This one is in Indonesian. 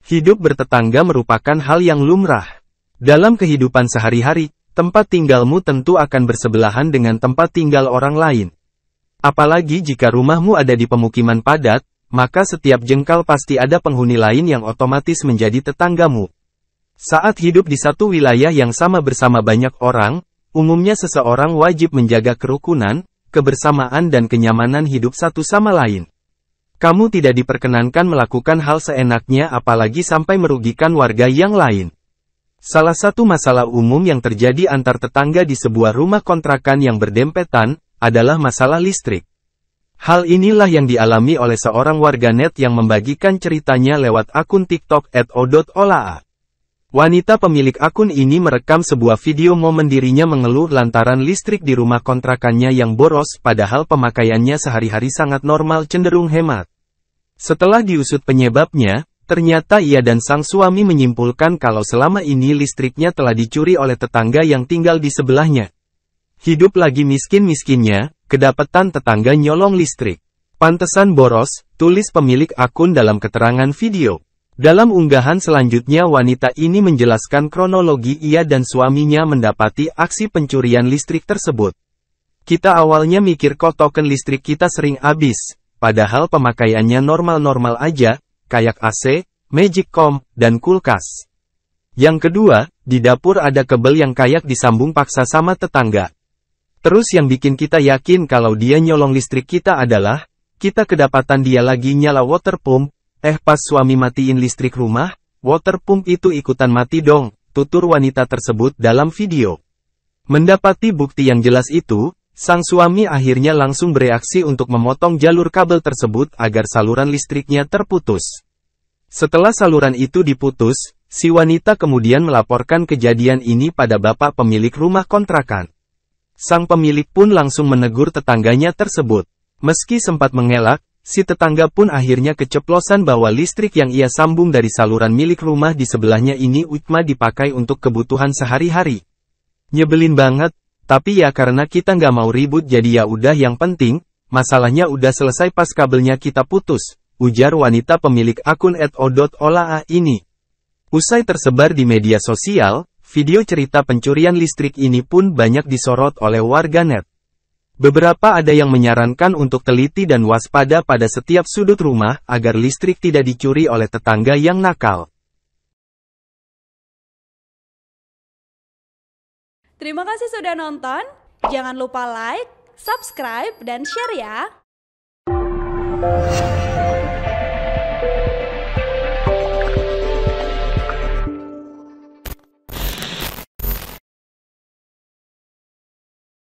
Hidup bertetangga merupakan hal yang lumrah. Dalam kehidupan sehari-hari, tempat tinggalmu tentu akan bersebelahan dengan tempat tinggal orang lain. Apalagi jika rumahmu ada di pemukiman padat, maka setiap jengkal pasti ada penghuni lain yang otomatis menjadi tetanggamu. Saat hidup di satu wilayah yang sama bersama banyak orang, umumnya seseorang wajib menjaga kerukunan, kebersamaan dan kenyamanan hidup satu sama lain. Kamu tidak diperkenankan melakukan hal seenaknya apalagi sampai merugikan warga yang lain. Salah satu masalah umum yang terjadi antar tetangga di sebuah rumah kontrakan yang berdempetan, adalah masalah listrik. Hal inilah yang dialami oleh seorang warganet yang membagikan ceritanya lewat akun TikTok @o.olaa. Wanita pemilik akun ini merekam sebuah video momen dirinya mengeluh lantaran listrik di rumah kontrakannya yang boros padahal pemakaiannya sehari-hari sangat normal cenderung hemat. Setelah diusut penyebabnya, ternyata ia dan sang suami menyimpulkan kalau selama ini listriknya telah dicuri oleh tetangga yang tinggal di sebelahnya. Hidup lagi miskin-miskinnya, kedapatan tetangga nyolong listrik. Pantesan boros, tulis pemilik akun dalam keterangan video. Dalam unggahan selanjutnya wanita ini menjelaskan kronologi ia dan suaminya mendapati aksi pencurian listrik tersebut. Kita awalnya mikir kok token listrik kita sering habis, padahal pemakaiannya normal-normal aja, kayak AC, Magicom, dan kulkas. Yang kedua, di dapur ada kabel yang kayak disambung paksa sama tetangga. Terus yang bikin kita yakin kalau dia nyolong listrik kita adalah, kita kedapatan dia lagi nyala water pump, pas suami matiin listrik rumah, water pump itu ikutan mati dong, tutur wanita tersebut dalam video. Mendapati bukti yang jelas itu, sang suami akhirnya langsung bereaksi untuk memotong jalur kabel tersebut agar saluran listriknya terputus. Setelah saluran itu diputus, si wanita kemudian melaporkan kejadian ini pada bapak pemilik rumah kontrakan. Sang pemilik pun langsung menegur tetangganya tersebut. Meski sempat mengelak, si tetangga pun akhirnya keceplosan bahwa listrik yang ia sambung dari saluran milik rumah di sebelahnya ini cuma dipakai untuk kebutuhan sehari-hari. Nyebelin banget, tapi ya karena kita nggak mau ribut jadi ya udah yang penting, masalahnya udah selesai pas kabelnya kita putus, ujar wanita pemilik akun @o.olaa ini. Usai tersebar di media sosial, video cerita pencurian listrik ini pun banyak disorot oleh warganet. Beberapa ada yang menyarankan untuk teliti dan waspada pada setiap sudut rumah agar listrik tidak dicuri oleh tetangga yang nakal. Terima kasih sudah nonton. Jangan lupa like, subscribe, dan share ya.